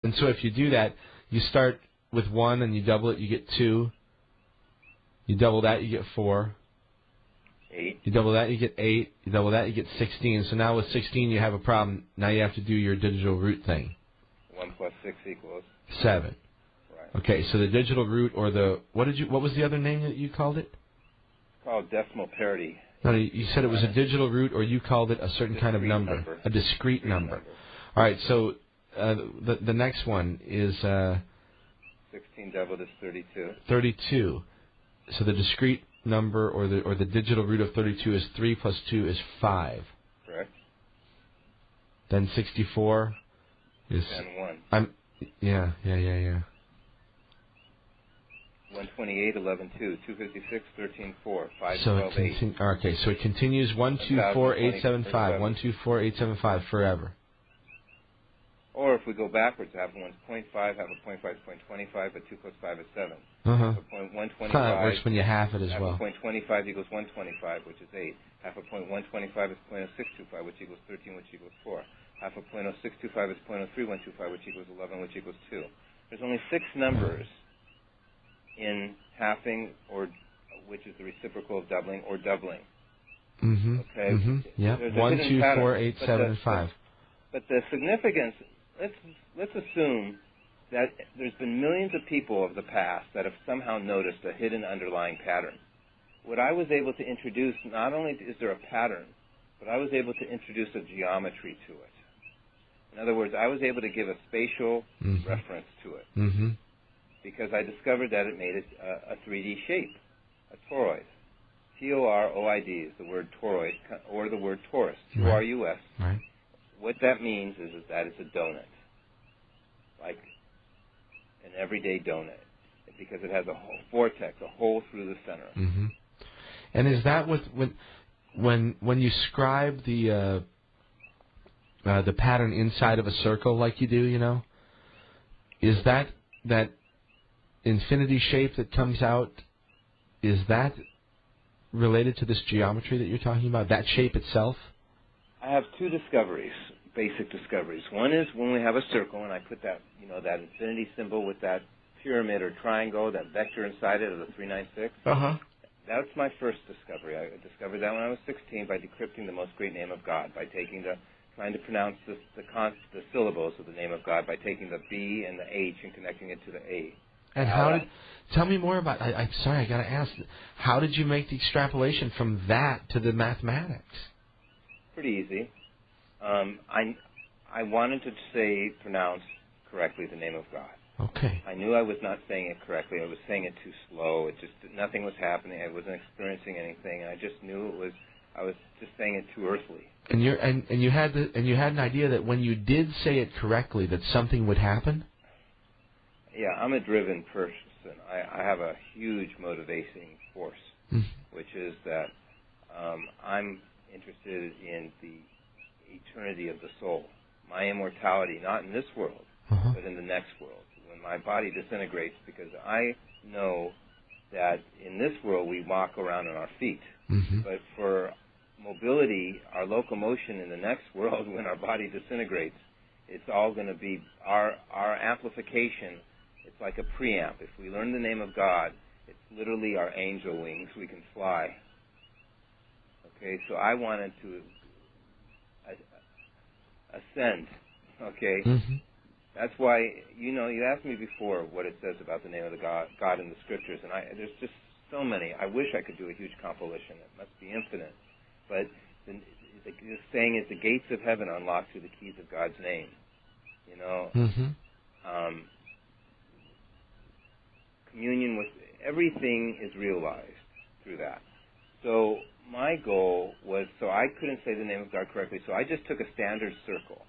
And so if you do that, you start with 1 and you double it, you get 2. You double that, you get 4. 8. You double that, you get 8. You double that, you get 16. So now with 16, you have a problem. Now you have to do your digital root thing. 1 plus 6 equals 7. Right. Okay, so the digital root, or the what was the other name that you called it? It's called decimal parity. No, you said it was a digital root, or you called it a certain kind of number. A discrete number. All right, so the next one is 16 doubled is 32. 32. So the discrete number, or the digital root of 32 is 3 plus 2 is 5. Correct. Then 64 is 10 1. Yeah. 128 11 2 256 13 4 5 So 12 8. Okay, so it continues 1 2 4 8 7 5 1 2 4 8 7 5 forever. Or if we go backwards, half of 1 is 0.5, half of 0.5 is 0.25, but 2 plus 5 is 7. Uh-huh. So 125. That works when you half it as well. Half of 0.25 equals 125, which is 8. Half of 0.125 is 0.0625, which equals 13, which equals 4. Half of 0.0625 is 0.03125, which equals 11, which equals 2. There's only 6 numbers in halving, or which is the reciprocal of doubling, or doubling. Mm-hmm. Okay. Mm-hmm. Yeah. 1 2 4 8 7 5. But the significance. Let's assume that there's been millions of people of the past that have somehow noticed a hidden underlying pattern. What I was able to introduce, not only is there a pattern, but I was able to introduce a geometry to it. In other words, I was able to give a spatial reference to it. Mm-hmm. Because I discovered that it made it a 3D shape, a toroid. T-O-R-O-I-D is the word toroid, or the word torus, T-O-R-U-S. Right. What that means is that it's a donut, like an everyday donut, because it has a whole vortex, a hole through the center. Mm-hmm. And is that when you scribe the pattern inside of a circle like you do, is that infinity shape that comes out, is that related to this geometry that you're talking about, that shape itself? I have 2 discoveries, basic discoveries. One is when we have a circle, and I put that, that infinity symbol with that pyramid or triangle, that vector inside it of the 396. Uh-huh. That's my first discovery. I discovered that when I was 16 by decrypting the most great name of God, by trying to pronounce the syllables of the name of God, by taking the B and the H and connecting it to the A. And tell me more about, I'm sorry, I got to ask, how did you make the extrapolation from that to the mathematics? Pretty easy. I wanted to pronounce correctly the name of God. Okay. I knew I was not saying it correctly. I was saying it too slow. Nothing was happening. I wasn't experiencing anything. I just knew I was just saying it too earthly. And you had an idea that when you did say it correctly, that something would happen? Yeah, I'm a driven person. I have a huge motivating force, which is that I'm interested in the eternity of the soul, my immortality, not in this world, but in the next world, when my body disintegrates, because I know that in this world we walk around on our feet, but for mobility, our locomotion in the next world, when our body disintegrates, it's all going to be our amplification. It's like a preamp. If we learn the name of God, it's literally our angel wings. We can fly. Okay, so I wanted to ascend. Okay, that's why you asked me before what it says about the name of the God in the scriptures, and there's just so many. I wish I could do a huge compilation. It must be infinite, but the saying is the gates of heaven unlocked through the keys of God's name. Communion with everything is realized through that. So my goal was, I couldn't say the name of God correctly, so I just took a standard circle.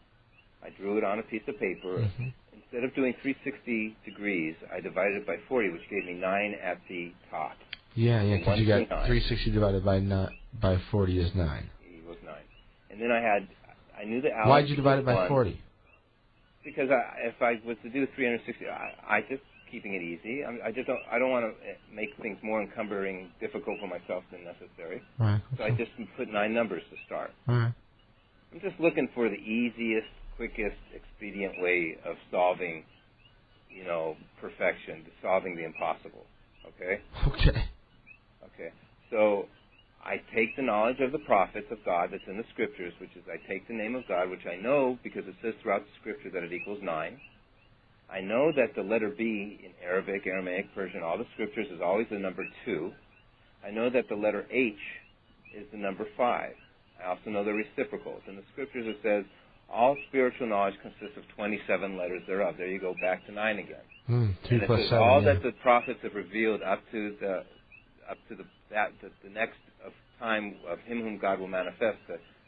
I drew it on a piece of paper. Instead of doing 360 degrees, I divided it by 40, which gave me 9 at the top. Yeah, because you got 360 divided by 40 is 9. Equals 9. And then I knew the Why did you divide it by 40? Because if I was to do 360, I just keeping it easy. I don't want to make things more encumbering, difficult for myself than necessary. Right. So I just put 9 numbers to start. All right. I'm just looking for the easiest, quickest, expedient way of solving, perfection, solving the impossible. Okay? Okay. Okay. So I take the knowledge of the prophets of God that's in the Scriptures, which is I take the name of God, which I know because it says throughout the Scripture that it equals 9. I know that the letter B in Arabic, Aramaic, Persian, all the Scriptures is always the number 2. I know that the letter H is the number 5. I also know the reciprocals. In the Scriptures it says all spiritual knowledge consists of 27 letters thereof. There you go, back to 9 again. 2 and it plus says 7, all yeah. that the prophets have revealed up to the next of time of him whom God will manifest,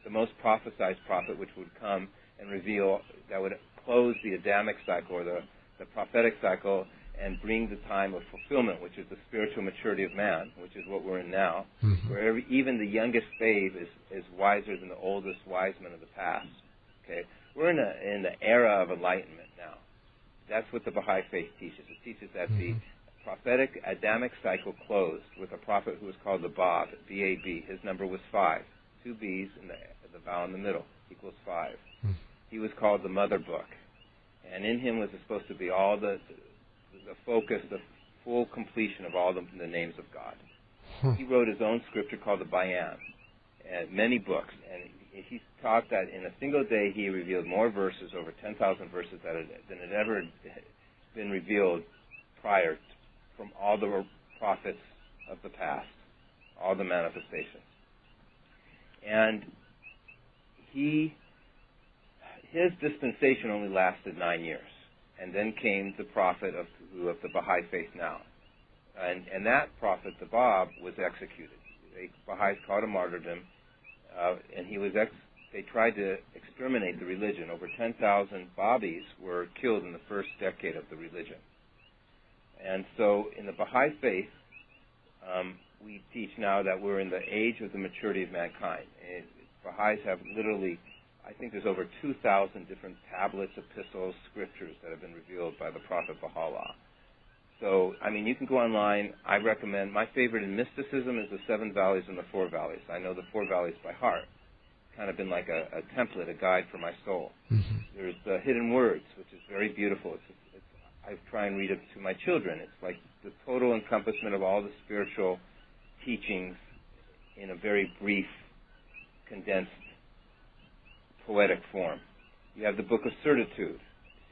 the most prophesied prophet which would come and reveal, that would close the Adamic cycle or the prophetic cycle and bring the time of fulfillment, which is the spiritual maturity of man, which is what we're in now, where even the youngest babe is wiser than the oldest wise men of the past. Okay, we're in the era of enlightenment now. That's what the Baha'i faith teaches. It teaches that the prophetic Adamic cycle closed with a prophet who was called the Bab, B-A-B. His number was 5. 2 B's and the vowel in the middle equals 5. He was called the Mother Book. And in him was supposed to be all the focus, the full completion of all the names of God. He wrote his own scripture called the Bayan, and many books. And he taught that in a single day he revealed more verses, over 10,000 verses, than had ever been revealed prior from all the prophets of the past, all the manifestations. And his dispensation only lasted 9 years. And then came the prophet of the Baha'i faith now. And that prophet, the Bab, was executed. The Baha'is called a martyrdom, and they tried to exterminate the religion. Over 10,000 Babis were killed in the first decade of the religion. And so in the Baha'i faith, we teach now that we're in the age of the maturity of mankind. And Baha'is have literally, I think there's over 2,000 different tablets, epistles, scriptures that have been revealed by the Prophet Baha'u'llah. So, you can go online. I recommend, my favorite in mysticism is the 7 Valleys and the 4 Valleys. I know the 4 Valleys by heart. It's kind of been like a template, a guide for my soul. There's the Hidden Words, which is very beautiful. I try and read it to my children. It's like the total encompassment of all the spiritual teachings in a very brief, condensed, poetic form. You have the Book of Certitude,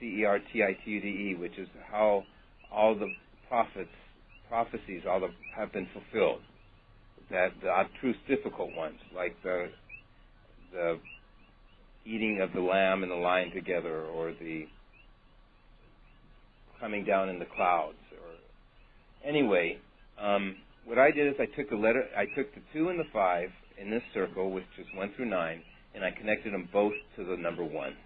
C-E-R-T-I-T-U-D-E, which is how all the prophecies have been fulfilled. That the abstruse, difficult ones, like the eating of the lamb and the lion together, or the coming down in the clouds. Anyway, what I did is I took the 2 and the 5 in this circle, which is 1 through 9, and I connected them both to the number 1.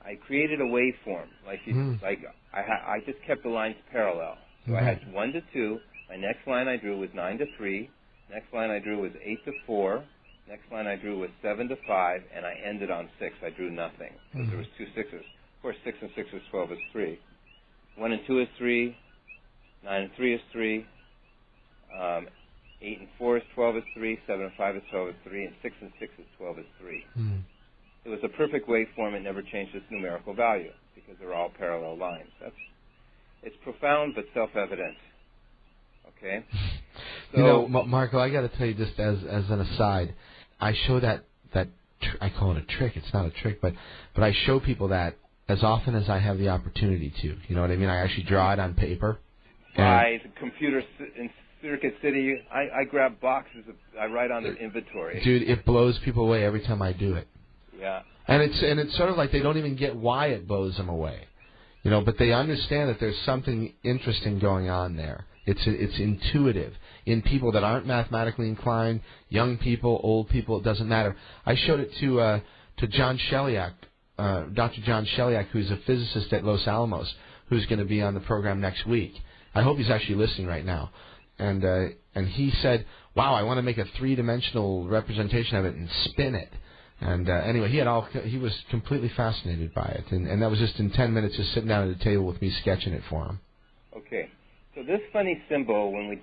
I created a waveform, I just kept the lines parallel. So I had 1 to 2. My next line I drew was 9 to 3. Next line I drew was 8 to 4. Next line I drew was 7 to 5, and I ended on 6. I drew nothing because there was 2 6s. Of course, 6 and 6 is 12 is 3. 1 and 2 is 3. 9 and 3 is 3. 8 and 4 is 12 is 3. 7 and 5 is 12 is 3. And 6 and 6 is 12 is 3. It was a perfect waveform. It never changed its numerical value because they're all parallel lines. It's profound but self-evident. Okay? So, Marko, I got to tell you just as an aside, I show that I call it a trick. It's not a trick, but I show people that as often as I have the opportunity to. You know what I mean? I actually draw it on paper. By the computer in Circuit City, I grab boxes. I write on their inventory. Dude, it blows people away every time I do it. Yeah. And it's sort of like they don't even get why it blows them away. But they understand that there's something interesting going on there. It's intuitive in people that aren't mathematically inclined, young people, old people, it doesn't matter. I showed it to John Sheliak, Dr. John Sheliak, who's a physicist at Los Alamos, who's going to be on the program next week. I hope he's actually listening right now. And he said, "Wow, I want to make a 3-dimensional representation of it and spin it." And anyway, he was completely fascinated by it, and that was just in 10 minutes, just sitting down at the table with me sketching it for him. Okay, so this funny symbol, when we